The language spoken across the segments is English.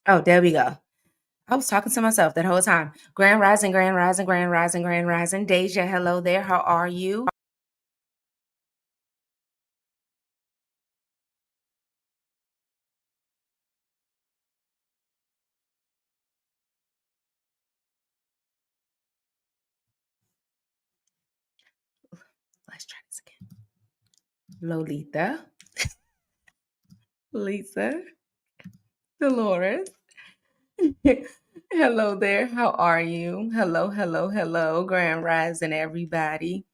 Oh, there we go. I was talking to myself that whole time. Grand rising, grand rising, grand rising, grand rising. Deja, hello there. How are you? Let's try this again. Lolita, Lisa, Dolores. Hello there. How are you? Hello, hello, hello. Grand rising, everybody.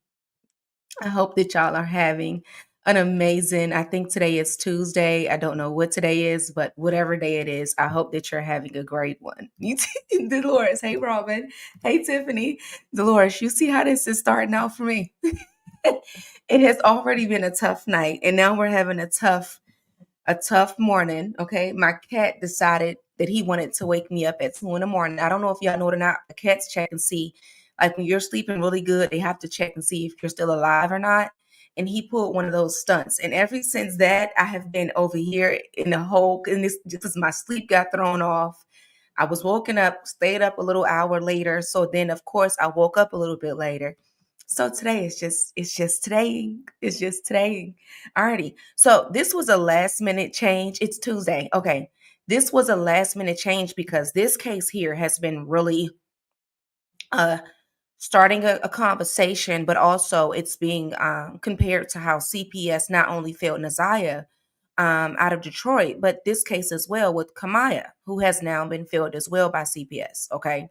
I hope that y'all are having an amazing, I think today is Tuesday. I don't know what today is, but whatever day it is, I hope that you're having a great one. Dolores, hey Robin. Hey Tiffany. Dolores, you see how this is starting out for me? It has already been a tough night, and now we're having a tough morning. Okay. My cat decided that he wanted to wake me up at 2 in the morning. I don't know if y'all know it or not. The cats check and see, like when you're sleeping really good, they have to check and see if you're still alive or not. And he pulled one of those stunts. And ever since that, I have been over here in the hole, and this because my sleep got thrown off. I was woken up, stayed up a little hour later. So then of course I woke up a little bit later. So today it's just today. It's just today. Alrighty. So this was a last minute change. It's Tuesday. Okay. This was a last minute change because this case here has been really uh starting a conversation, but also it's being compared to how CPS not only failed Naziah out of Detroit, but this case as well with Kamaya, who has now been failed as well by CPS. Okay.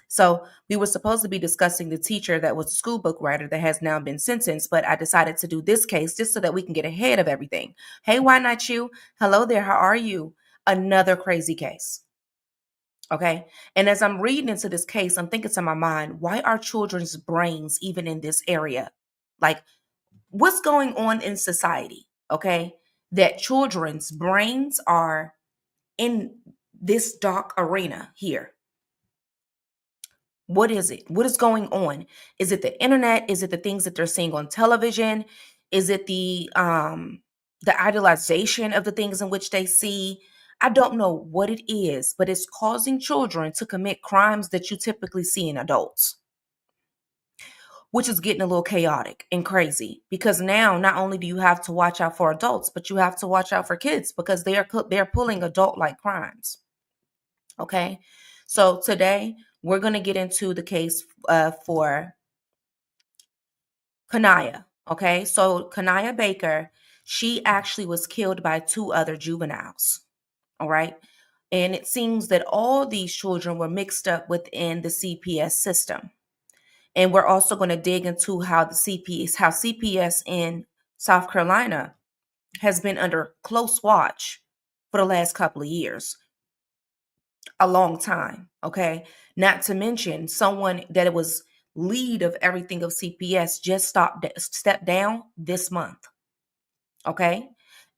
So we were supposed to be discussing the teacher that was the school book writer that has now been sentenced, but I decided to do this case just so that we can get ahead of everything. Hey, why not you? Hello there. How are you? Another crazy case. Okay. And as I'm reading into this case, I'm thinking to my mind, why are children's brains even in this area? Like, what's going on in society? Okay. That children's brains are in this dark arena here. What is it? What is going on? Is it the internet? Is it the things that they're seeing on television? Is it the idealization of the things in which they see? I don't know what it is, but it's causing children to commit crimes that you typically see in adults, which is getting a little chaotic and crazy because now not only do you have to watch out for adults, but you have to watch out for kids because they're pulling adult like crimes. Okay. So today we're going to get into the case for Kanaya. Okay. So Kanaya Baker, she actually was killed by two other juveniles. All right. And it seems that all these children were mixed up within the CPS system. And we're also going to dig into how CPS in South Carolina has been under close watch for the last couple of years. A long time. Okay. Not to mention someone that it was lead of everything of CPS just stepped down this month. Okay.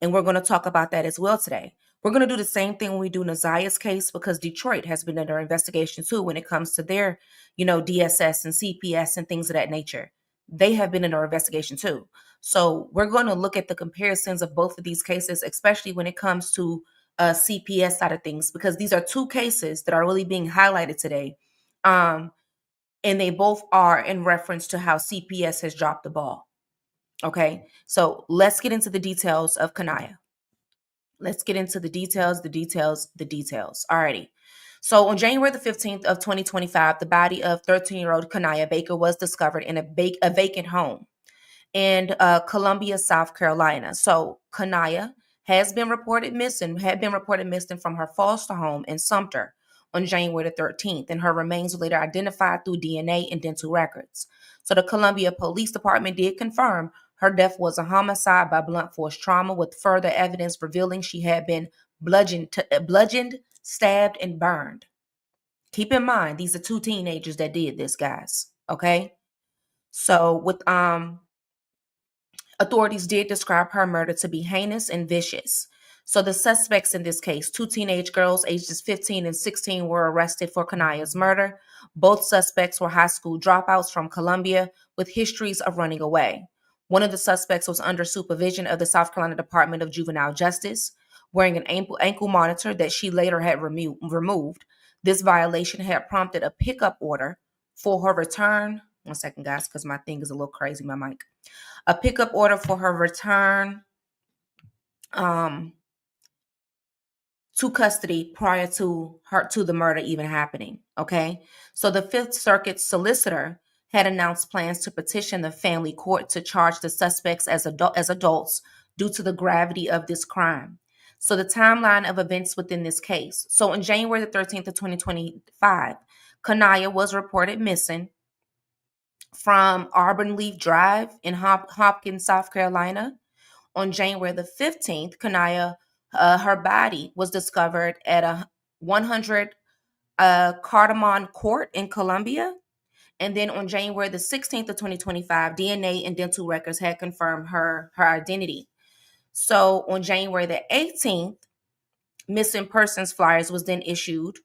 And we're going to talk about that as well today. We're going to do the same thing when we do Naziah's case because Detroit has been under investigation too when it comes to their, DSS and CPS and things of that nature. They have been under investigation too. So we're going to look at the comparisons of both of these cases, especially when it comes to CPS side of things, because these are two cases that are really being highlighted today. And they both are in reference to how CPS has dropped the ball. Okay, so let's get into the details of Kanaya. Let's get into the details, the details, the details. Alrighty. So on January the 15th of 2025, the body of 13-year-old Kanaya Baker was discovered in a vacant home in Columbia, South Carolina. So Kanaya had been reported missing from her foster home in Sumter on January the 13th, and her remains were later identified through DNA and dental records. So the Columbia Police Department did confirm her death was a homicide by blunt force trauma, with further evidence revealing she had been bludgeoned, stabbed, and burned. Keep in mind, these are two teenagers that did this, guys. Okay, so with authorities did describe her murder to be heinous and vicious. So the suspects in this case, two teenage girls ages 15 and 16, were arrested for Kanaya's murder. Both suspects were high school dropouts from Columbia with histories of running away. One of the suspects was under supervision of the South Carolina Department of Juvenile Justice, wearing an ankle monitor that she later had removed. This violation had prompted a pickup order for her return. One second, guys, because my thing is a little crazy, my mic. A pickup order for her return um, to custody prior to the murder even happening. Okay, so the Fifth Circuit solicitor had announced plans to petition the family court to charge the suspects as adults due to the gravity of this crime. So the timeline of events within this case. So on January the 13th of 2025, Kanaya was reported missing from Auburn Leaf Drive in Hopkins, South Carolina. On January the 15th, Kanaya, her body was discovered at a 100 Cardamom Court in Columbia. And then on January the 16th of 2025, DNA and dental records had confirmed her identity. So on January the 18th, missing persons flyers was then issued,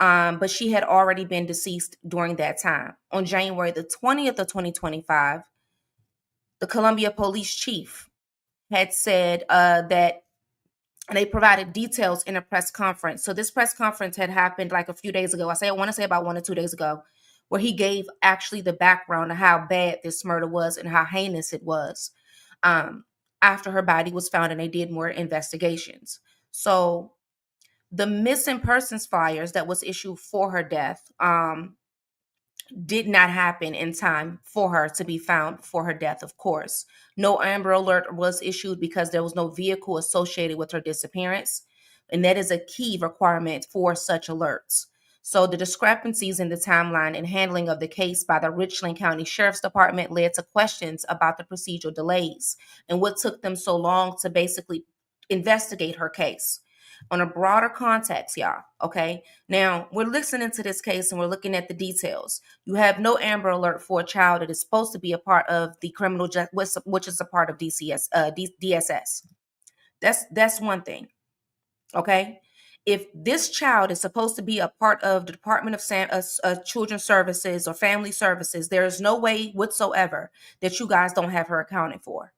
but she had already been deceased during that time. On January the 20th of 2025, the Columbia police chief had said that they provided details in a press conference. So this press conference had happened like a few days ago. I want to say about 1 or 2 days ago, where he gave actually the background of how bad this murder was and how heinous it was. After her body was found, and they did more investigations. So the missing persons flyers that was issued for her death did not happen in time for her to be found for her death, of course. No Amber Alert was issued because there was no vehicle associated with her disappearance, and that is a key requirement for such alerts. So the discrepancies in the timeline and handling of the case by the Richland County Sheriff's Department led to questions about the procedural delays and what took them so long to basically investigate her case. On a broader context, y'all, okay? Now, we're listening to this case and we're looking at the details. You have no Amber Alert for a child that is supposed to be a part of the criminal justice, which is a part of DSS. That's one thing, okay? If this child is supposed to be a part of the Department of Children's Services or Family Services, there is no way whatsoever that you guys don't have her accounted for.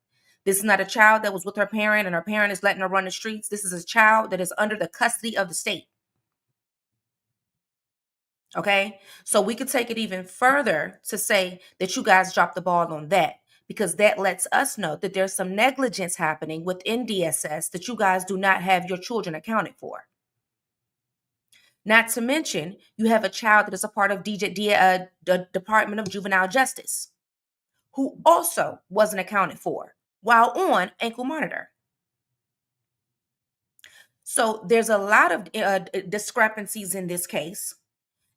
This is not a child that was with her parent and her parent is letting her run the streets. This is a child that is under the custody of the state. Okay, so we could take it even further to say that you guys dropped the ball on that, because that lets us know that there's some negligence happening within DSS that you guys do not have your children accounted for. Not to mention, you have a child that is a part of the Department of Juvenile Justice, who also wasn't accounted for while on ankle monitor. So there's a lot of discrepancies in this case.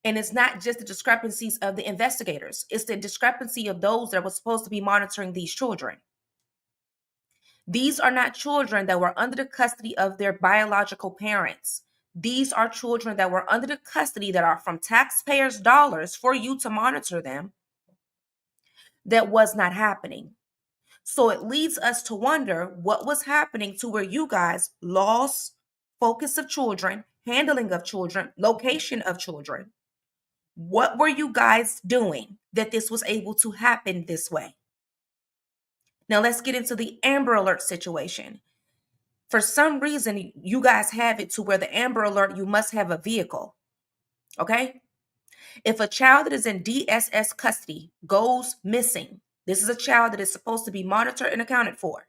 And it's not just the discrepancies of the investigators. It's the discrepancy of those that were supposed to be monitoring these children. These are not children that were under the custody of their biological parents. These are children that were under the custody that are from taxpayers' dollars for you to monitor them. That was not happening. So it leads us to wonder what was happening to where you guys lost focus of children, handling of children, location of children. What were you guys doing that this was able to happen this way? Now let's get into the Amber Alert situation. For some reason, you guys have it to where the Amber Alert, you must have a vehicle. Okay? If a child that is in DSS custody goes missing, this is a child that is supposed to be monitored and accounted for,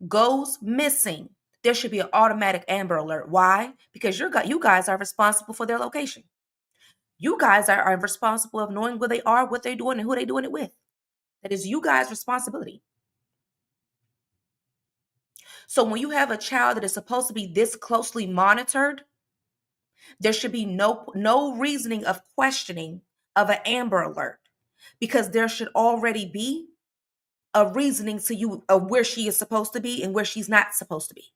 goes missing, there should be an automatic Amber Alert. Why? Because you guys are responsible for their location. You guys are responsible of knowing where they are, what they're doing, and who they're doing it with. That is you guys' responsibility. So when you have a child that is supposed to be this closely monitored, there should be no reasoning of questioning of an Amber Alert, because there should already be a reasoning to you of where she is supposed to be and where she's not supposed to be,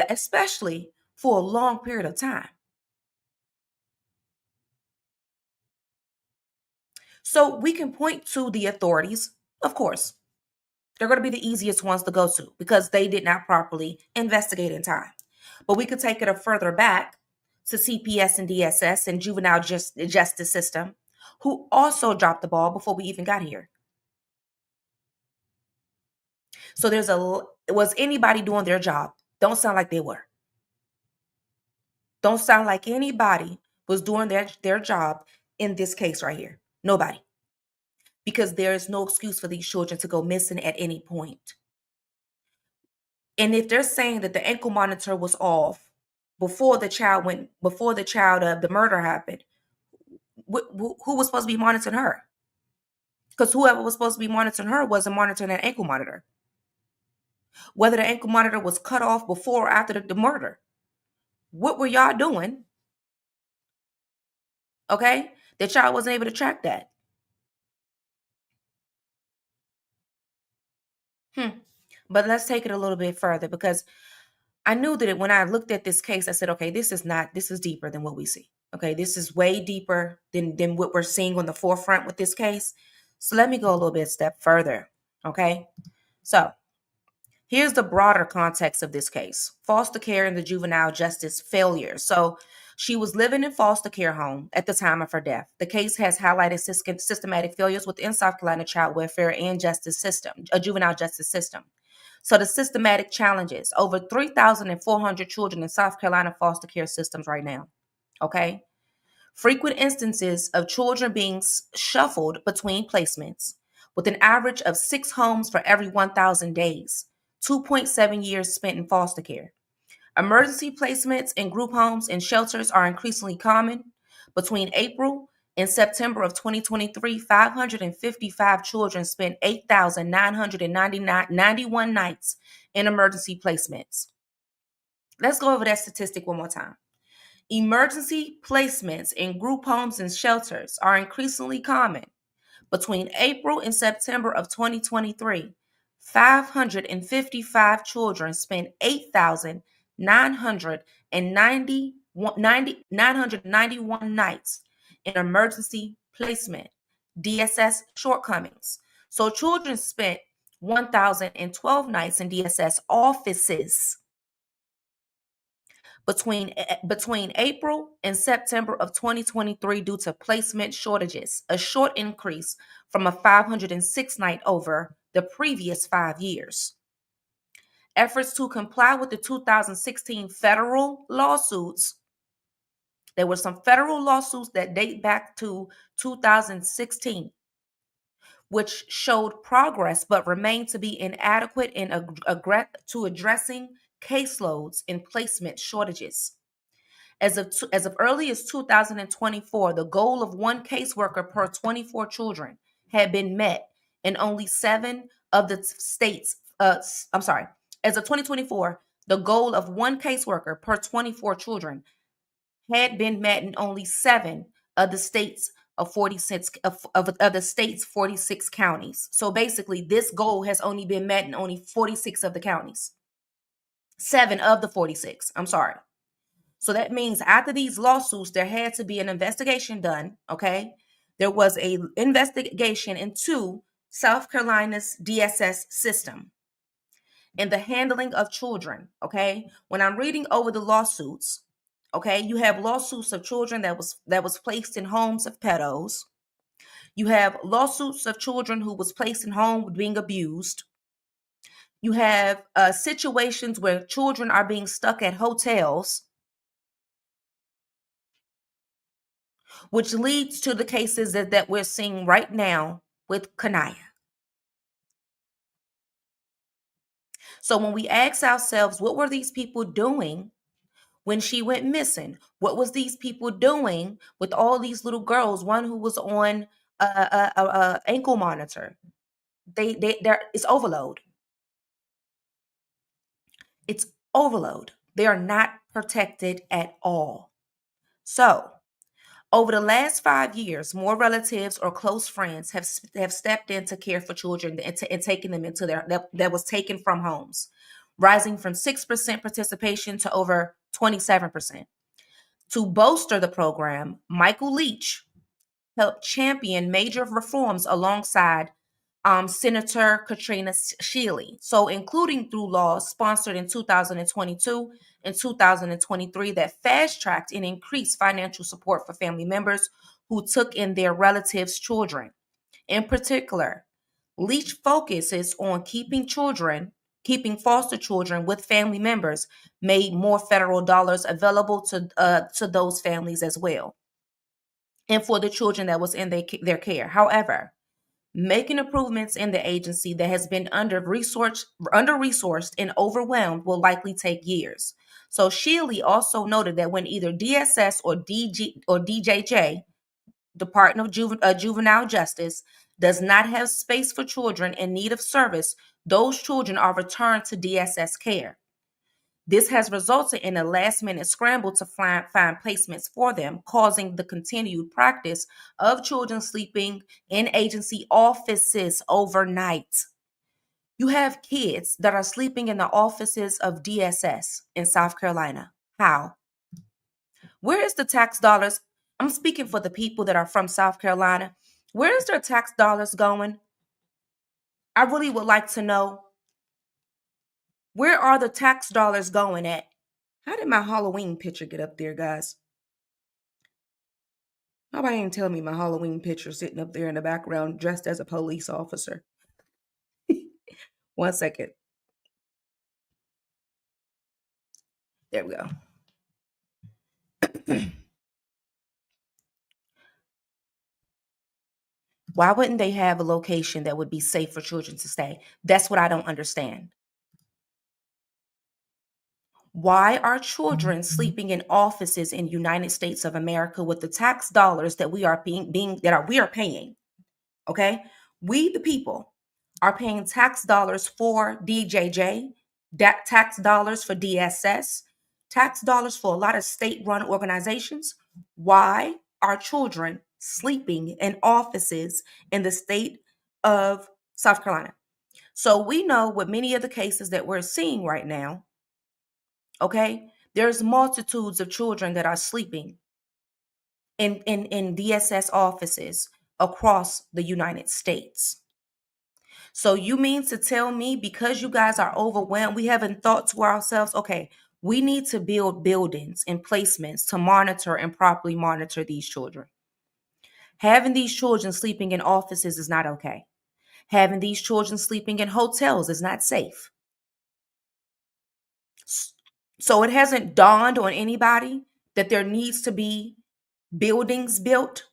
especially for a long period of time. So we can point to the authorities, of course. They're going to be the easiest ones to go to because they did not properly investigate in time. But we could take it a further back to CPS and DSS and juvenile justice system, who also dropped the ball before we even got here. So was anybody doing their job? Don't sound like they were. Don't sound like anybody was doing their job in this case right here. Nobody. Because there is no excuse for these children to go missing at any point. And if they're saying that the ankle monitor was off before the child of the murder happened, who was supposed to be monitoring her? Because whoever was supposed to be monitoring her wasn't monitoring that ankle monitor. Whether the ankle monitor was cut off before or after the murder. What were y'all doing? Okay? That y'all wasn't able to track that. But let's take it a little bit further, because I knew that when I looked at this case, I said, okay, this is deeper than what we see. Okay, this is way deeper than what we're seeing on the forefront with this case. So let me go a little bit step further. Okay, so here's the broader context of this case: foster care and the juvenile justice failure. So she was living in foster care home at the time of her death. The case has highlighted systematic failures within South Carolina child welfare and justice system, a juvenile justice system. So the systematic challenges: over 3,400 children in South Carolina foster care systems right now. Okay. Frequent instances of children being shuffled between placements, with an average of 6 homes for every 1,000 days, 2.7 years spent in foster care. Emergency placements in group homes and shelters are increasingly common. Between April and September of 2023, 555 children spent 8,991 nights in emergency placements. Let's go over that statistic one more time. Emergency placements in group homes and shelters are increasingly common. Between April and September of 2023, 555 children spent 8,991 nights in emergency placement, DSS shortcomings. So children spent 1,012 nights in DSS offices between April and September of 2023 due to placement shortages, a short increase from a 506 night over the previous 5 years. Efforts to comply with the 2016 federal lawsuits. There were some federal lawsuits that date back to 2016, which showed progress but remained to be inadequate to addressing caseloads and placement shortages. As of early as 2024, the goal of one caseworker per 24 children had been met in only 7 of the states. As of 2024, the goal of one caseworker per 24 children had been met in only 7 of the states of 46 of the state's 46 counties. So basically, this goal has only been met in only 46 of the counties. 7 of the 46. I'm sorry. So that means after these lawsuits, there had to be an investigation done. Okay. There was a investigation into South Carolina's DSS system and the handling of children. Okay. When I'm reading over the lawsuits, okay, you have lawsuits of children that was placed in homes of pedos. You have lawsuits of children who was placed in home being abused. You have situations where children are being stuck at hotels, which leads to the cases that we're seeing right now with Kanaya. So when we ask ourselves, what were these people doing when she went missing? What was these people doing with all these little girls? One who was on a ankle monitor. It's overload. It's overload. They are not protected at all. So over the last 5 years, more relatives or close friends have stepped in to care for children and taken them into that was taken from homes, rising from 6% participation to over 27%. To bolster the program, Michael Leach helped champion major reforms alongside Senator Katrina Shealy. So, including through laws sponsored in 2022 and 2023 that fast tracked and increased financial support for family members who took in their relatives' children. In particular, Leach focuses on keeping foster children with family members, made more federal dollars available to those families as well, and for the children that was in their care. However, making improvements in the agency that has been under resourced and overwhelmed will likely take years. So Shealy also noted that when either DSS or DJJ, Department of Juvenile Justice, does not have space for children in need of service, those children are returned to DSS care. This has resulted in a last minute scramble to find placements for them, causing the continued practice of children sleeping in agency offices overnight. You have kids that are sleeping in the offices of DSS in South Carolina. How? Where is the tax dollars? I'm speaking for the people that are from South Carolina. Where is their tax dollars going? I really would like to know, where are the tax dollars going at? How did my Halloween picture get up there, guys? Nobody ain't tell me my Halloween picture sitting up there in the background dressed as a police officer. One second. There we go. Why wouldn't they have a location that would be safe for children to stay? That's what I don't understand. Why are children sleeping in offices in United States of America with the tax dollars that we are we are paying? Okay, we the people are paying tax dollars for DJJ, tax dollars for DSS, tax dollars for a lot of state-run organizations. Why are children sleeping in offices in the state of South Carolina? So we know with many of the cases that we're seeing right now, okay, there's multitudes of children that are sleeping in DSS offices across the United States. So you mean to tell me, because you guys are overwhelmed, we haven't thought to ourselves, okay, we need to build buildings and placements to monitor and properly monitor these children. Having these children sleeping in offices is not okay. Having these children sleeping in hotels is not safe. So it hasn't dawned on anybody that there needs to be buildings built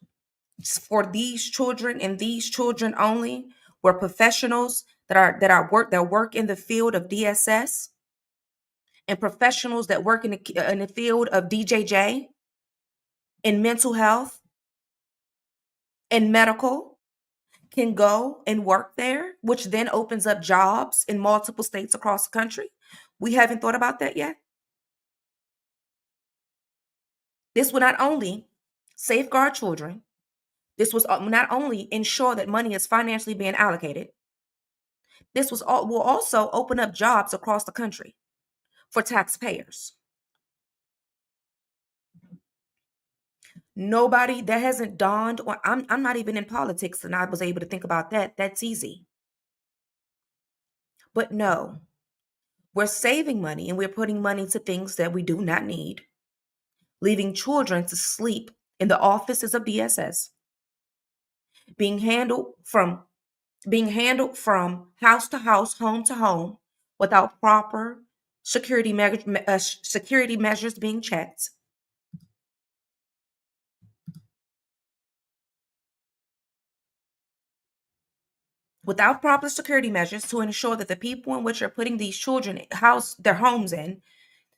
for these children and these children only, where professionals that work in the field of DSS and professionals that work in the field of DJJ, in mental health and medical, can go and work there, which then opens up jobs in multiple states across the country. We haven't thought about that yet. This will not only safeguard children, this was not only ensure that money is financially being allocated, will also open up jobs across the country for taxpayers. Nobody, that hasn't dawned on. I'm not even in politics, and I was able to think about that. That's easy. But no, we're saving money and we're putting money to things that we do not need, leaving children to sleep in the offices of DSS, being handled from house to house, home to home, without proper security measures being checked, without proper security measures to ensure that the people in which are putting these children their homes in,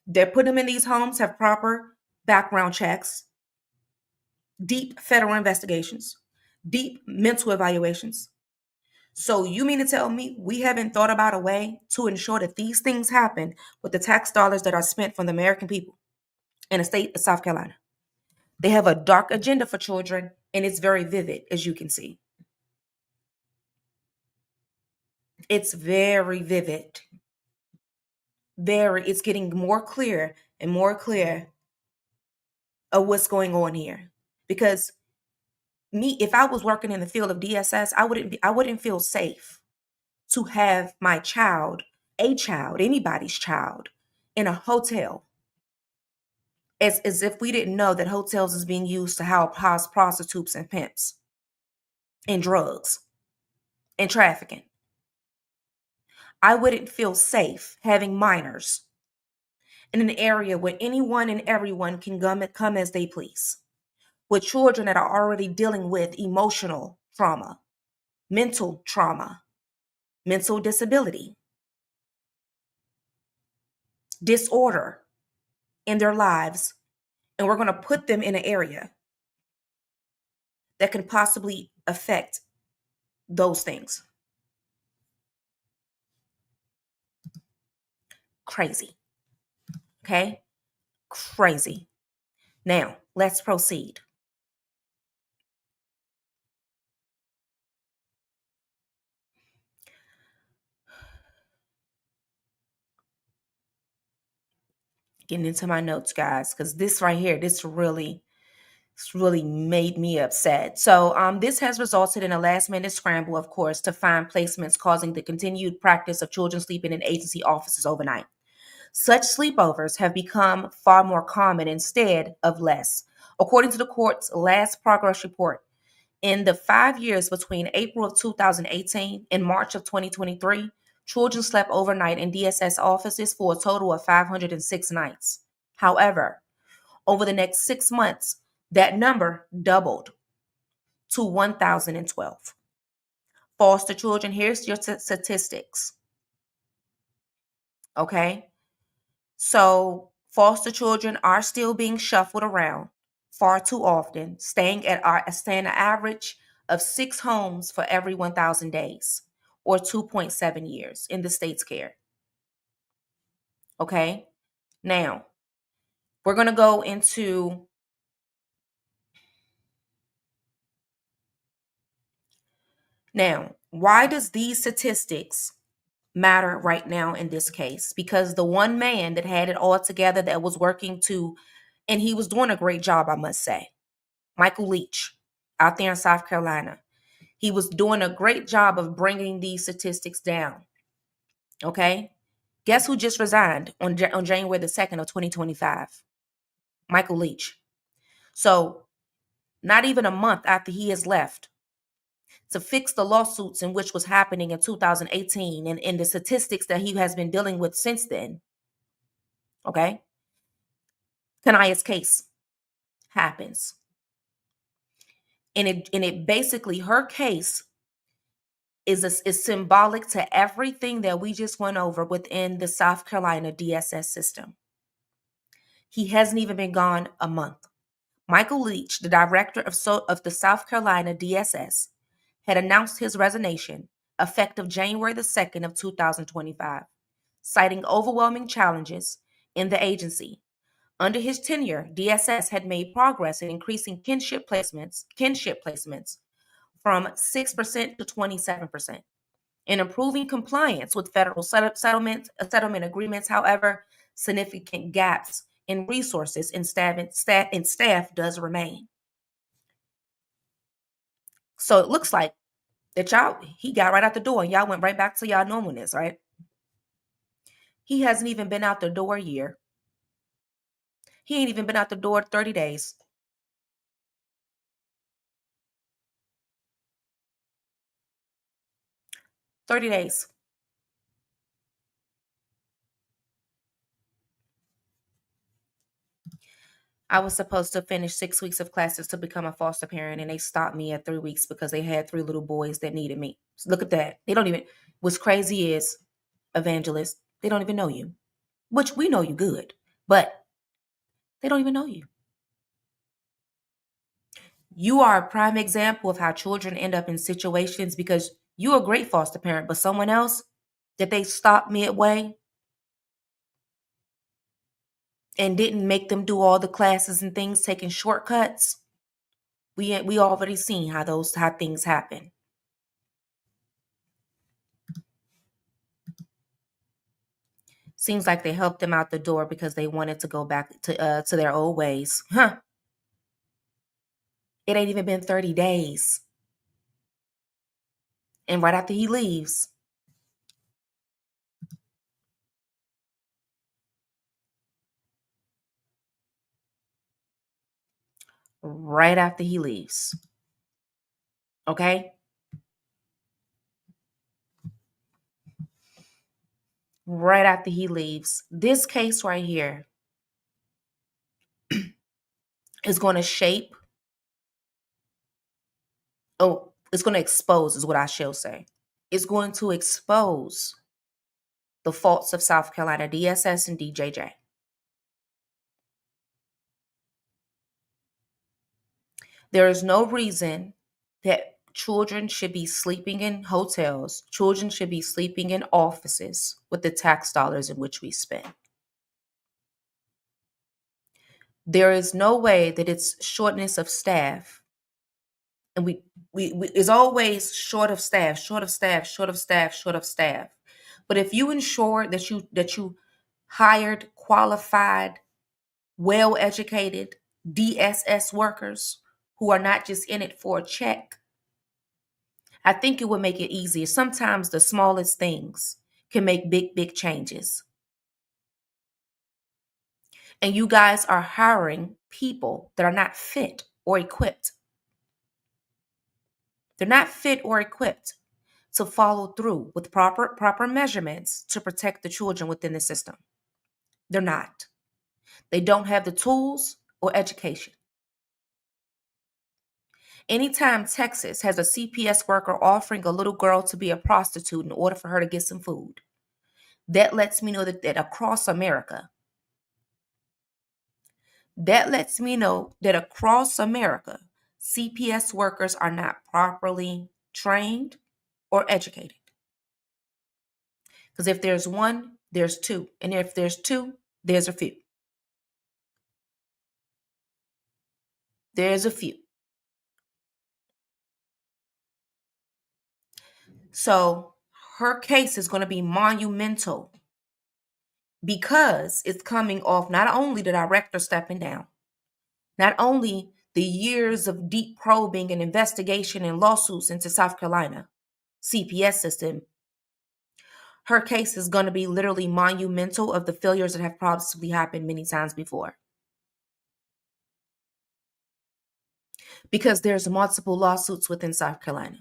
they're putting them in these homes, have proper background checks, deep federal investigations, deep mental evaluations. So you mean to tell me we haven't thought about a way to ensure that these things happen with the tax dollars that are spent from the American people in the state of South Carolina? They have a dark agenda for children, and it's very vivid, as you can see. It's very vivid. It's getting more clear and more clear of what's going on here. Because if I was working in the field of DSS, I wouldn't feel safe to have my child, anybody's child, in a hotel. As if we didn't know that hotels is being used to house prostitutes and pimps and drugs. and trafficking. I wouldn't feel safe having minors in an area where anyone and everyone can come as they please, with children that are already dealing with emotional trauma, mental disability, disorder in their lives, and we're going to put them in an area that can possibly affect those things. Crazy. Okay? Crazy. Now, let's proceed. Getting into my notes, guys, because this right here, it's really made me upset. So, this has resulted in a last-minute scramble, of course, to find placements, causing the continued practice of children sleeping in agency offices overnight. Such sleepovers have become far more common instead of less. According to the court's last progress report, in the 5 years between April of 2018 and March of 2023, children slept overnight in DSS offices for a total of 506 nights. However, over the next 6 months, that number doubled to 1,012. Foster children, here's your statistics. Okay? So, foster children are still being shuffled around far too often, staying an average of 6 homes for every 1,000 days, or 2.7 years in the state's care. Okay? Now, we're going to go into why does these statistics matter right now in this case? Because the one man that had it all together, that was working to, and he was doing a great job, I must say, Michael Leach, out there in South Carolina. He was doing a great job of bringing these statistics down. Okay? Guess who just resigned on January the 2nd of 2025? Michael Leach. So, not even a month after he has left to fix the lawsuits in which was happening in 2018 and the statistics that he has been dealing with since then. Okay? Kanaya's case happens. And it basically, her case is symbolic to everything that we just went over within the South Carolina DSS system. He hasn't even been gone a month. Michael Leach, the director of the South Carolina DSS, had announced his resignation effective January the 2nd of 2025, citing overwhelming challenges in the agency. Under his tenure, DSS had made progress in increasing kinship placements from 6% to 27%. In improving compliance with federal settlement agreements. However, significant gaps in resources and staff does remain. So it looks like that he got right out the door and y'all went right back to y'all normalness, right? He hasn't even been out the door a year. He ain't even been out the door 30 days. 30 days. I was supposed to finish 6 weeks of classes to become a foster parent, and they stopped me at 3 weeks because they had 3 little boys that needed me. So look at that. They don't even, what's crazy is, Evangelist, they don't even know you, which we know you good, but they don't even know you. You are a prime example of how children end up in situations because you're a great foster parent, but someone else that they stopped midway and didn't make them do all the classes and things, taking shortcuts. We already seen how things happen. Seems like they helped them out the door because they wanted to go back to their old ways. Huh. It ain't even been 30 days. And right after he leaves, right after he leaves. Okay? right after he leaves. This case right here is going to shape, oh, it's going to expose, is what I shall say. It's going to expose the faults of South Carolina DSS and DJJ. There is no reason that children should be sleeping in hotels, children should be sleeping in offices with the tax dollars in which we spend. There is no way that it's shortness of staff. And we is always short of staff, short of staff, short of staff, short of staff. But if you ensure that you hired qualified, well-educated DSS workers who are not just in it for a check, I think it would make it easier. Sometimes the smallest things can make big, big changes. And you guys are hiring people that are not fit or equipped. They're not fit or equipped to follow through with proper measurements to protect the children within the system. They're not. They don't have the tools or education. Anytime Texas has a CPS worker offering a little girl to be a prostitute in order for her to get some food, that lets me know that across America, CPS workers are not properly trained or educated. Because if there's one, there's two. And if there's two, there's a few. There's a few. So her case is going to be monumental because it's coming off not only the director stepping down, not only the years of deep probing and investigation and lawsuits into South Carolina CPS system. Her case is going to be literally monumental of the failures that have possibly happened many times before. Because there's multiple lawsuits within South Carolina.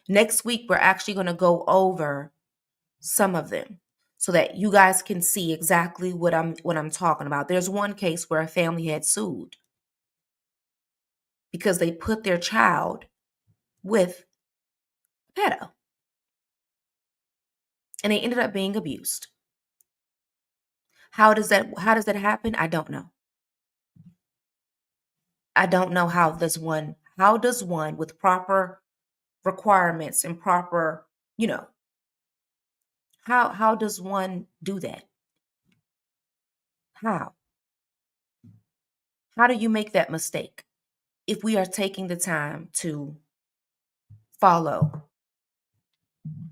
Next week, we're actually going to go over some of them so that you guys can see exactly what I'm talking about. There's one case where a family had sued because they put their child with a pedo and they ended up being abused. How does that happen? I don't know. I don't know how does one with proper requirements and proper, how does one do that? How? How do you make that mistake if we are taking the time to follow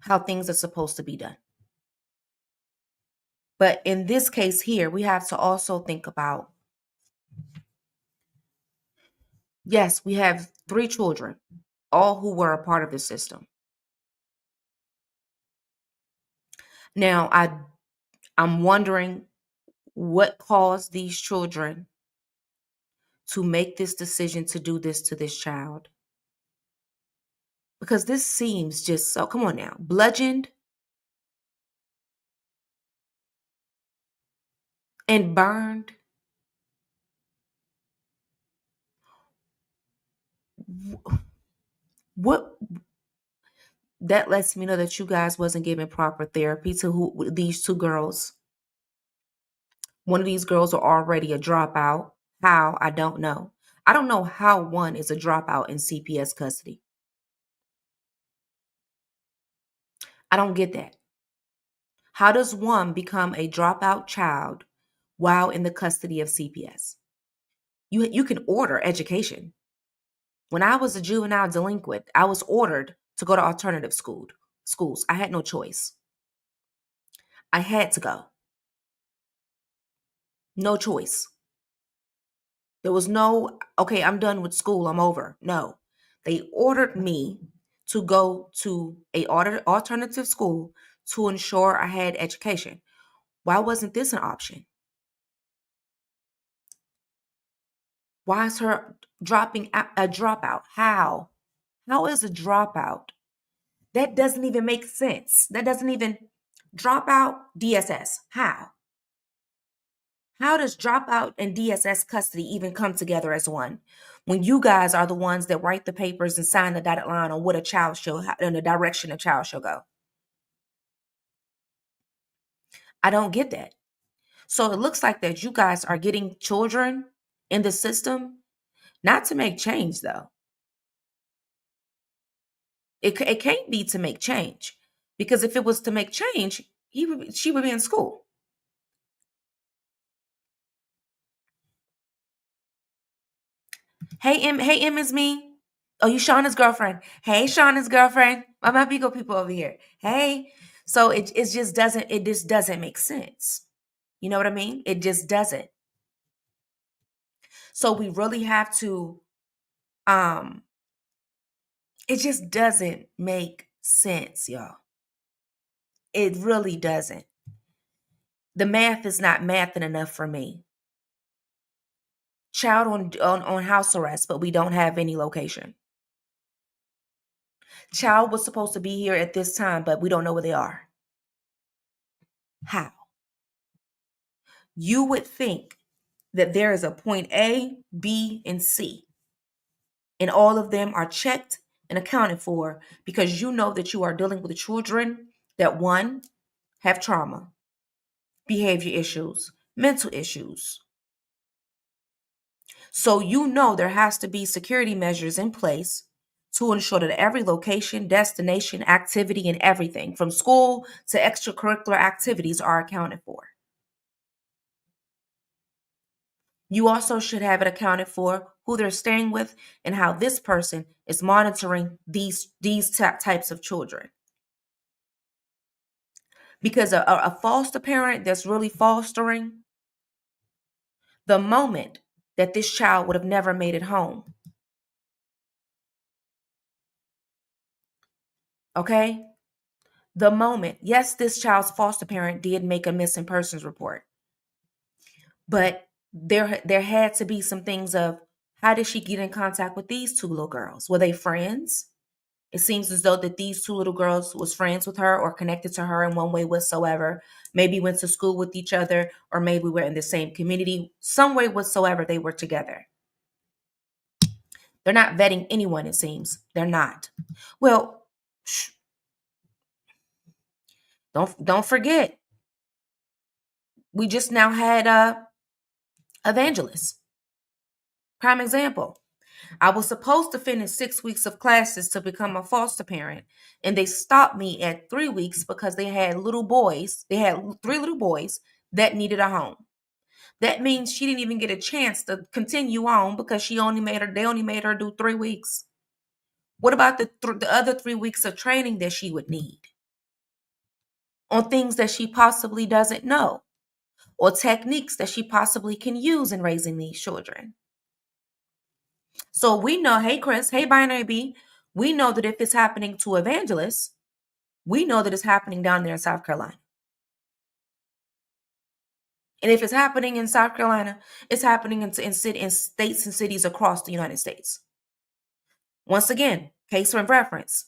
how things are supposed to be done? But in this case here, we have to also think about, yes, we have 3 children, all who were a part of the system. Now, I'm wondering what caused these children to make this decision to do this to this child. Because this seems just so, come on now, bludgeoned and burned. What that lets me know that you guys wasn't giving proper therapy to these 2 girls. One of these girls are already a dropout. How? I don't know. I don't know how one is a dropout in CPS custody. I don't get that. How does one become a dropout child while in the custody of CPS? You can order education. When I was a juvenile delinquent, I was ordered to go to alternative schools. I had no choice. I had to go. No choice. There was no, okay, I'm done with school, I'm over. No. They ordered me to go to a alternative school to ensure I had education. Why wasn't this an option? Why is her dropping a dropout? How? How is a dropout That doesn't even make sense. That doesn't even drop out DSS. How? How does dropout and DSS custody even come together as one? When you guys are the ones that write the papers and sign the dotted line on what a child should, in the direction a child should go. I don't get that. So it looks like that you guys are getting children in the system, not to make change though. It can't be to make change, because if it was to make change, she would be in school. Hey M is me. Oh, you Shauna's girlfriend. Hey, Shauna's girlfriend. My Bigo people over here. Hey. So it just doesn't make sense. You know what I mean? It just doesn't. So we really have to um it just doesn't make sense, y'all. It really doesn't. The math is not mathing enough for me. Child on house arrest, but we don't have any location. Child was supposed to be here at this time, but we don't know where they are. How? You would think that there is a point A, B, and C, and all of them are checked and accounted for, because you know that you are dealing with children that, one, have trauma, behavior issues, mental issues. So you know there has to be security measures in place to ensure that every location, destination, activity, and everything from school to extracurricular activities are accounted for. You also should have it accounted for who they're staying with and how this person is monitoring these types of children. Because a foster parent that's really fostering, the moment that this child would have never made it home, okay? The moment, yes, this child's foster parent did make a missing persons report, but there had to be some things of, how did she get in contact with these two little girls? Were they friends? It seems as though that these two little girls was friends with her or connected to her in one way whatsoever. Maybe went to school with each other, or maybe were in the same community. Some way whatsoever they were together. They're not vetting anyone, it seems. They're not. Well, don't forget, we just now had evangelists. Prime example. I was supposed to finish 6 weeks of classes to become a foster parent, and they stopped me at 3 weeks because they had little boys. They had 3 little boys that needed a home. That means she didn't even get a chance to continue on because they only made her do 3 weeks. What about the other 3 weeks of training that she would need on things that she possibly doesn't know, or techniques that she possibly can use in raising these children? So we know, hey Chris, hey Binary B, we know that if it's happening to evangelists, we know that it's happening down there in South Carolina. And if it's happening in South Carolina, it's happening in states and cities across the United States. Once again, case for reference,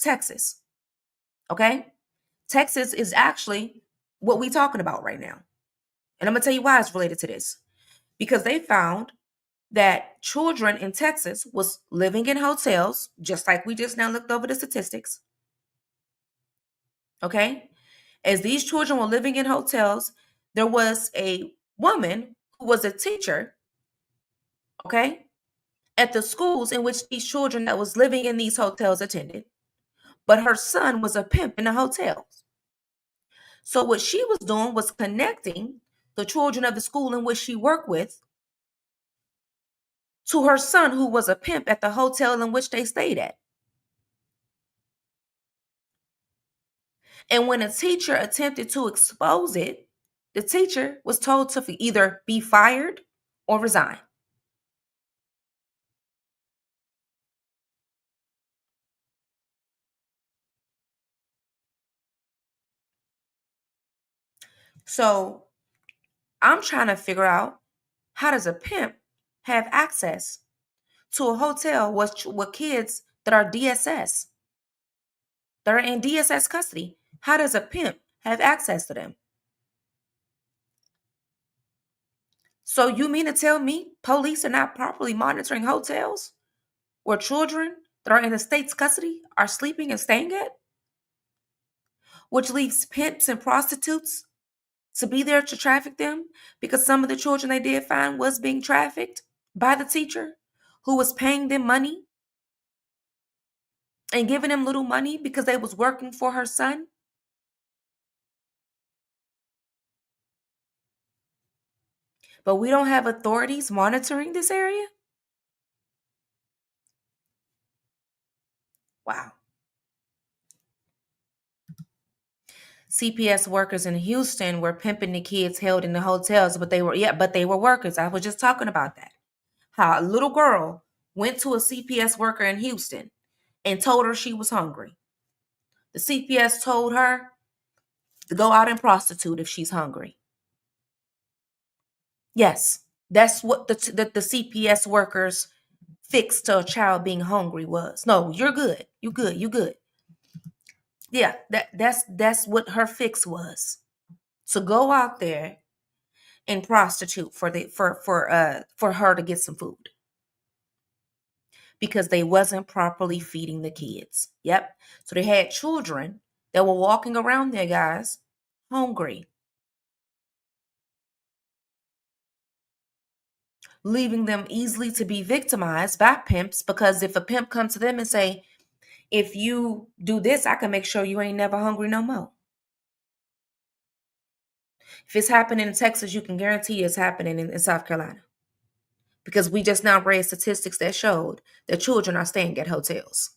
Texas. Okay? Texas is actually what we're talking about right now. And I'm going to tell you why it's related to this. Because they found that children in Texas was living in hotels, just like we just now looked over the statistics. Okay? As these children were living in hotels, there was a woman who was a teacher, okay, at the schools in which these children that was living in these hotels attended. But her son was a pimp in the hotels. So what she was doing was connecting the children of the school in which she worked with to her son, who was a pimp at the hotel in which they stayed at. And when a teacher attempted to expose it, the teacher was told to either be fired or resign. So I'm trying to figure out, how does a pimp have access to a hotel with kids that are DSS? They're in DSS custody. How does a pimp have access to them? So you mean to tell me police are not properly monitoring hotels where children that are in the state's custody are sleeping and staying at? Which leaves pimps and prostitutes to be there to traffic them because some of the children they did find was being trafficked by the teacher who was paying them money and giving them little money because they was working for her son. But we don't have authorities monitoring this area? Wow. CPS workers in Houston were pimping the kids held in the hotels, but they were workers. I was just talking about that. How a little girl went to a CPS worker in Houston and told her she was hungry. The CPS told her to go out and prostitute if she's hungry. Yes, that's what the CPS workers fix to a child being hungry was. No, you're good. You good. You good. Yeah, that's what her fix was. To go out there and prostitute for her to get some food because they wasn't properly feeding the kids. Yep. So they had children that were walking around there, guys, hungry, leaving them easily to be victimized by pimps because if a pimp comes to them and say, if you do this, I can make sure you ain't never hungry no more. If it's happening in Texas, you can guarantee it's happening in South Carolina because we just now read statistics that showed that children are staying at hotels.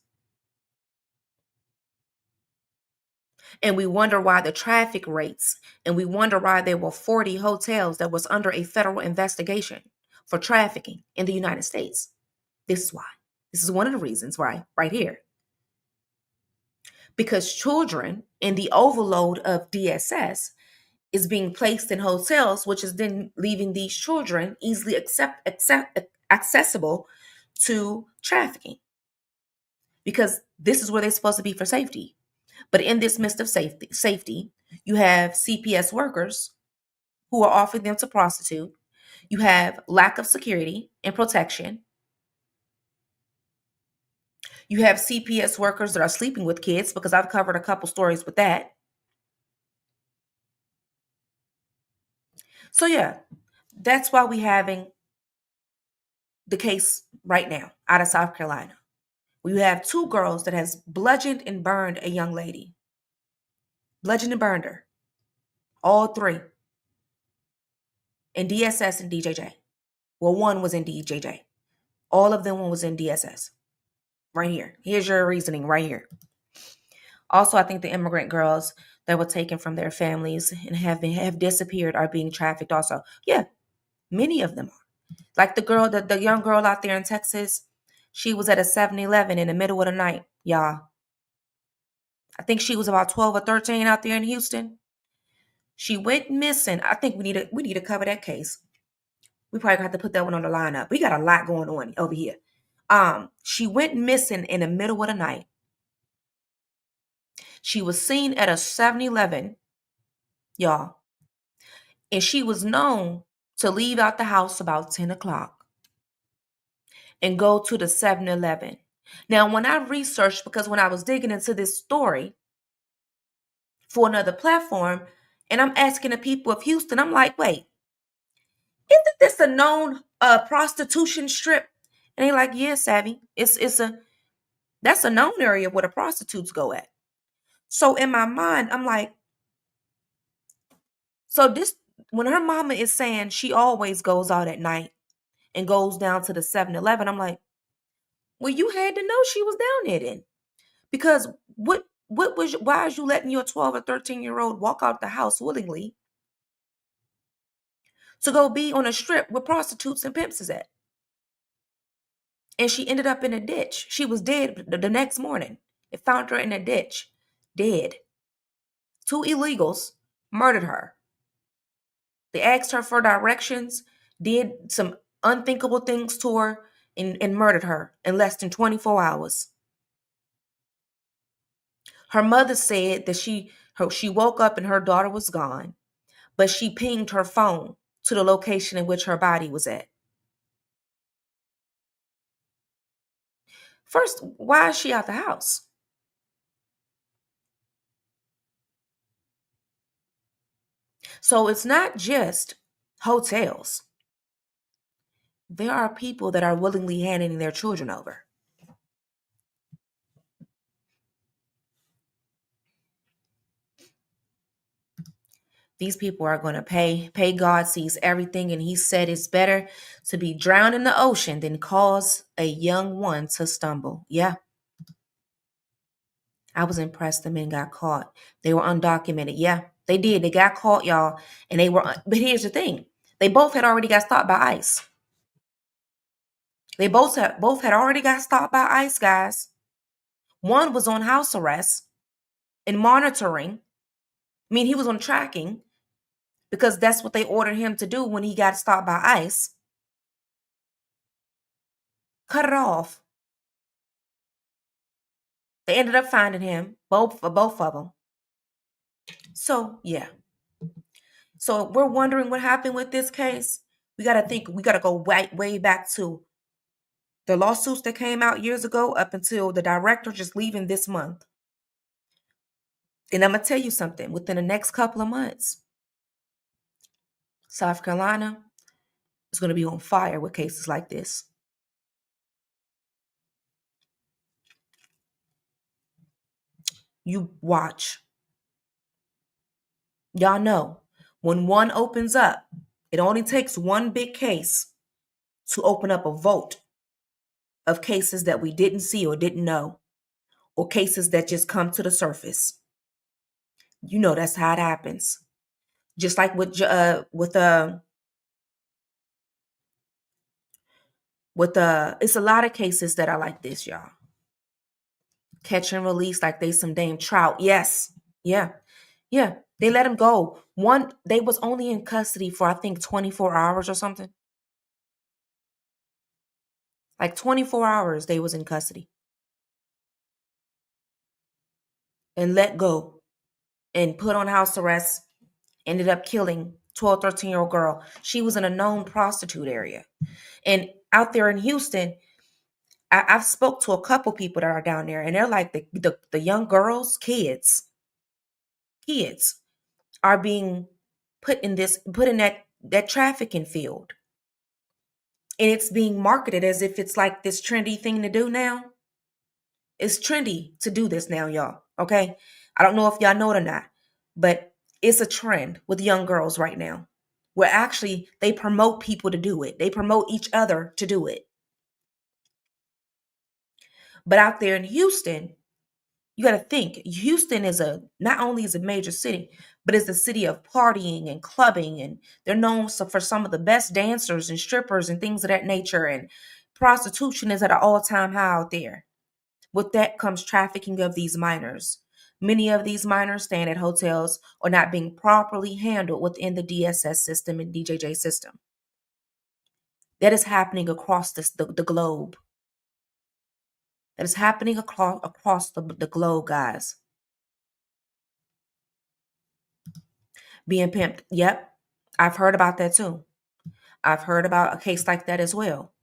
And we wonder why the traffic rates, and we wonder why there were 40 hotels that was under a federal investigation for trafficking in the United States. This is why. This is one of the reasons why, right here. Because children in the overload of DSS is being placed in hotels, which is then leaving these children easily accessible to trafficking. Because this is where they're supposed to be for safety. But in this midst of safety, you have CPS workers who are offering them to prostitute. You have lack of security and protection. You have CPS workers that are sleeping with kids because I've covered a couple stories with that. So yeah, that's why we're having the case right now out of South Carolina. We have two girls that has bludgeoned and burned a young lady. Bludgeoned and burned her. All three. In DSS and DJJ. Well, one was in DJJ. All of them was in DSS. Right here. Here's your reasoning right here. Also, I think the immigrant girls that were taken from their families and have disappeared are being trafficked also. Yeah, many of them are. Like the young girl out there in Texas, she was at a 7-Eleven in the middle of the night, y'all. I think she was about 12 or 13 out there in Houston. She went missing. I think we need to cover that case. We probably gonna have to put that one on the lineup. We got a lot going on over here. She went missing in the middle of the night. She was seen at a 7-Eleven, y'all, and she was known to leave out the house about 10 o'clock and go to the 7-Eleven. Now, when I researched, because when I was digging into this story for another platform, and I'm asking the people of Houston, I'm like, wait, isn't this a known prostitution strip? And they like, yeah, Savvy. That's a known area where the prostitutes go at. So in my mind, I'm like, so this when her mama is saying she always goes out at night and goes down to the 7-Eleven, I'm like, well, you had to know she was down there then. Because why is you letting your 12 or 13-year-old walk out the house willingly to go be on a strip where prostitutes and pimps is at? And she ended up in a ditch. She was dead the next morning. They found her in a ditch, dead. Two illegals murdered her. They asked her for directions, did some unthinkable things to her, and murdered her in less than 24 hours. Her mother said that she woke up and her daughter was gone, but she pinged her phone to the location in which her body was at. First, why is she out the house? So it's not just hotels. There are people that are willingly handing their children over. These people are going to pay. God sees everything, and he said it's better to be drowned in the ocean than cause a young one to stumble. Yeah, I was impressed the men got caught. They were undocumented. Yeah, they did. They got caught, y'all, and they were. But here's the thing: they both had already got stopped by ICE. They both had already got stopped by ICE, guys. One was on house arrest and monitoring. I mean, he was on tracking because that's what they ordered him to do when he got stopped by ICE. Cut it off. They ended up finding him, both of them. So yeah. So we're wondering what happened with this case. We got to think. We got to go way back to the lawsuits that came out years ago up until the director just leaving this month. And I'm gonna tell you something. Within the next couple of months, South Carolina is going to be on fire with cases like this. You watch. Y'all know when one opens up, it only takes one big case to open up a vote of cases that we didn't see or didn't know, or cases that just come to the surface. You know that's how it happens. Just like it's a lot of cases that are like this, y'all. Catch and release like they some damn trout. Yes, yeah, yeah. They let him go. They was only in custody for I think 24 hours or something. Like 24 hours they was in custody and let go and put on house arrest. Ended up killing 12, 13-year-old girl. She was in a known prostitute area. And out there in Houston, I've spoke to a couple people that are down there, and they're like the young girls, kids are being put in that trafficking field. And it's being marketed as if it's like this trendy thing to do now. It's trendy to do this now, y'all. Okay. I don't know if y'all know it or not, but it's a trend with young girls right now where actually they promote people to do it. They promote each other to do it. But out there in Houston, you got to think Houston is not only is a major city, but it's a city of partying and clubbing. And they're known for some of the best dancers and strippers and things of that nature. And prostitution is at an all-time high out there. With that comes trafficking of these minors. Many of these minors staying at hotels or not being properly handled within the DSS system and DJJ system. That is happening across the globe. That is happening across the globe, guys. Being pimped. Yep. I've heard about that too. I've heard about a case like that as well.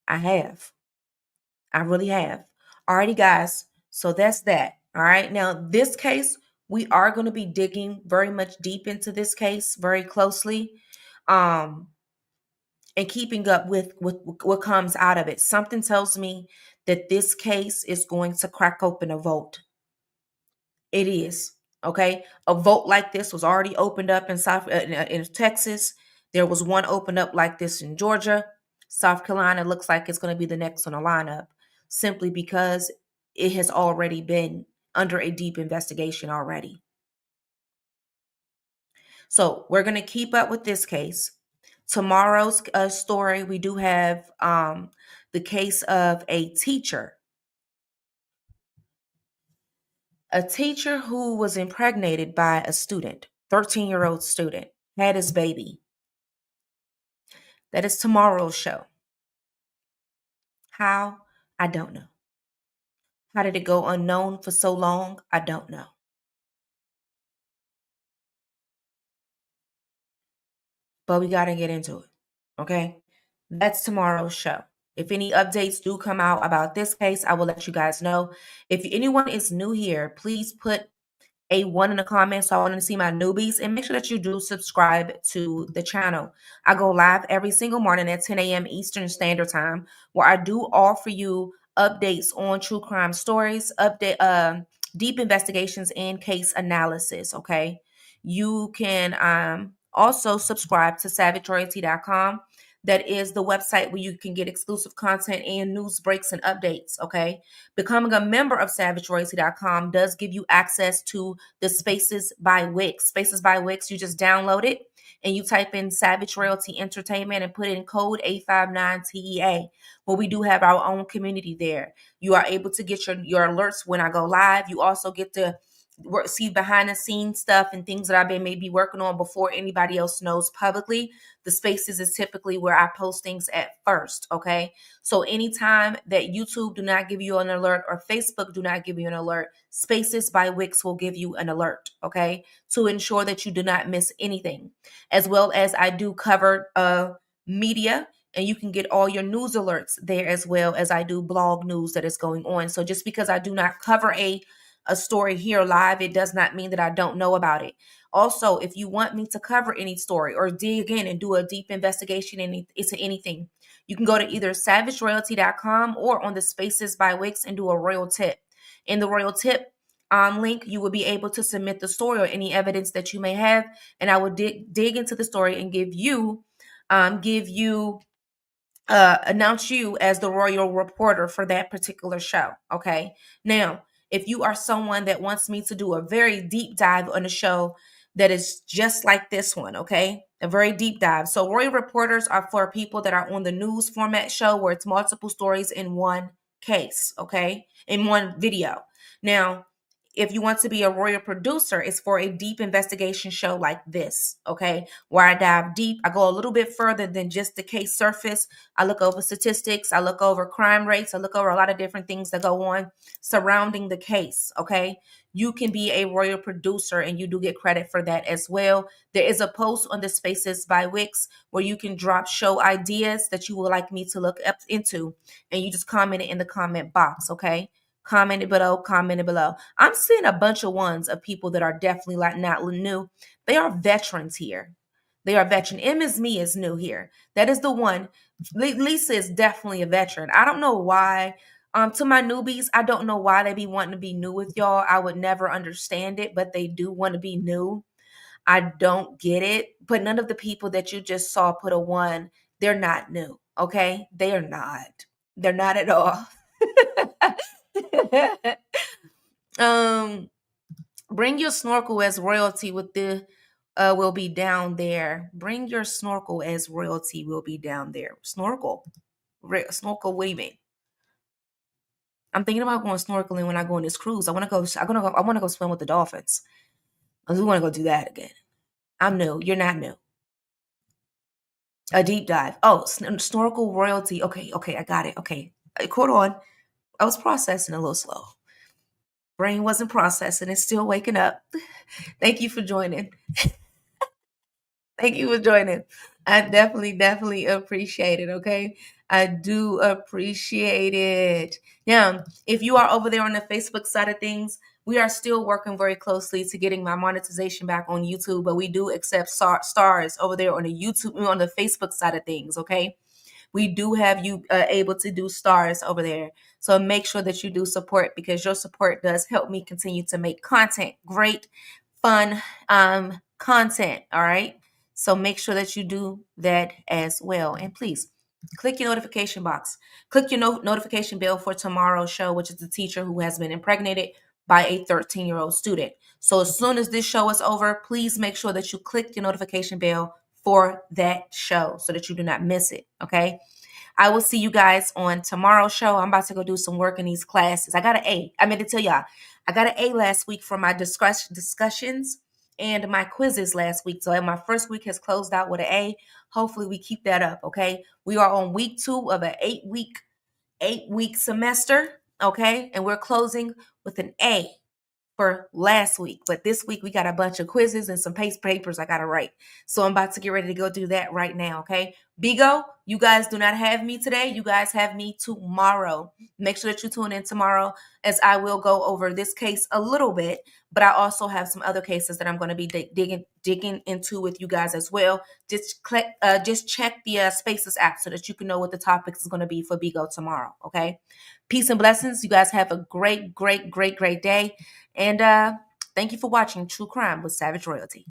I have. I really have. Alrighty, guys. So that's that. All right. Now, this case, we are going to be digging very much deep into this case very closely. And keeping up with what comes out of it. Something tells me that this case is going to crack open a vote. It is. Okay. A vote like this was already opened up in Texas. There was one opened up like this in Georgia. South Carolina looks like it's going to be the next on the lineup simply because it has already been under a deep investigation already. So we're going to keep up with this case. Tomorrow's story, we do have the case of a teacher who was impregnated by a student, 13-year-old student, had his baby. That is tomorrow's show. How? I don't know. How did it go unknown for so long? I don't know. But we got to get into it. Okay. That's tomorrow's show. If any updates do come out about this case, I will let you guys know. If anyone is new here, please put a one in the comments. So I want to see my newbies, and make sure that you do subscribe to the channel. I go live every single morning at 10 a.m. Eastern Standard Time, where I do offer you updates on true crime stories, deep investigations, and case analysis. Okay, you can also subscribe to savageroyalty.com. That is the website where you can get exclusive content and news breaks and updates. Okay, becoming a member of savageroyalty.com does give you access to the Spaces by Wix. Spaces by Wix, you just download it and you type in Savage Royalty Entertainment and put in code 859TEA. Well, we do have our own community there. You are able to get your alerts when I go live. You also get to see behind the scenes stuff and things that I've been maybe working on before anybody else knows publicly. The Spaces is typically where I post things at first. Okay. So anytime that YouTube do not give you an alert or Facebook do not give you an alert, Spaces by Wix will give you an alert, okay, to ensure that you do not miss anything. As well as I do cover media, and you can get all your news alerts there, as well as I do blog news that is going on. So just because I do not cover a story here live, it does not mean that I don't know about it. Also, if you want me to cover any story or dig in and do a deep investigation into anything, you can go to either savageroyalty.com or on the Spaces by Wix and do a royal tip. In the royal tip link, you will be able to submit the story or any evidence that you may have, and I will dig into the story and give you announce you as the royal reporter for that particular show. Okay. Now, if you are someone that wants me to do a very deep dive on a show that is just like this one, okay, a very deep dive. So, royal reporters are for people that are on the news format show where it's multiple stories in one case, okay, in one video. Now, if you want to be a royal producer, it's for a deep investigation show like this, okay, where I dive deep. I go a little bit further than just the case surface. I look over statistics. I look over crime rates. I look over a lot of different things that go on surrounding the case. Okay. You can be a royal producer and you do get credit for that as well. There is a post on the Spaces by Wix where you can drop show ideas that you would like me to look up into, and you just comment it in the comment box. Okay. Comment it below, comment it below. I'm seeing a bunch of ones of people that are definitely like not new. They are veterans here. They are veteran. M is me is new here. That is the one. Lisa is definitely a veteran. I don't know why. To my newbies, I don't know why they be wanting to be new with y'all. I would never understand it, but they do want to be new. I don't get it. But none of the people that you just saw put a one, they're not new. Okay? They are not. They're not at all. um Bring your snorkel as royalty with the will be down there. Bring your snorkel as royalty will be down there. Snorkel, what do you mean? I'm thinking about going snorkeling when I go on this cruise. I want to go swim with the dolphins. I just want to go do that again. I'm new. You're not new. A deep dive. Oh, snorkel royalty. Okay, I got it. Okay. Hold on. I was processing a little slow. Brain wasn't processing. It's still waking up. Thank you for joining. Thank you for joining. I definitely appreciate it. Okay. I do appreciate it. Now, if you are over there on the Facebook side of things, we are still working very closely to getting my monetization back on YouTube, but we do accept stars over there on the YouTube, on the Facebook side of things. Okay. We do have you able to do stars over there. So make sure that you do support, because your support does help me continue to make content, great, fun content. All right. So make sure that you do that as well. And please click your notification box. Click your notification bell for tomorrow's show, which is the teacher who has been impregnated by a 13-year-old student. So as soon as this show is over, please make sure that you click your notification bell for that show so that you do not miss it. Okay. I will see you guys on tomorrow's show. I'm about to go do some work in these classes. I got an A. I meant to tell y'all, I got an A last week for my discussions and my quizzes last week. So my first week has closed out with an A. Hopefully we keep that up. Okay. We are on week 2 of an 8-week semester. Okay. And we're closing with an A for last week. But this week we got a bunch of quizzes and some papers I gotta write. So I'm about to get ready to go do that right now. Okay. Bigo, you guys do not have me today. You guys have me tomorrow. Make sure that you tune in tomorrow as I will go over this case a little bit, but I also have some other cases that I'm going to be digging into with you guys as well. Just check the Spaces app so that you can know what the topics is going to be for Bigo tomorrow. Okay. Peace and blessings. You guys have a great day. And thank you for watching True Crime with Savage Royalty.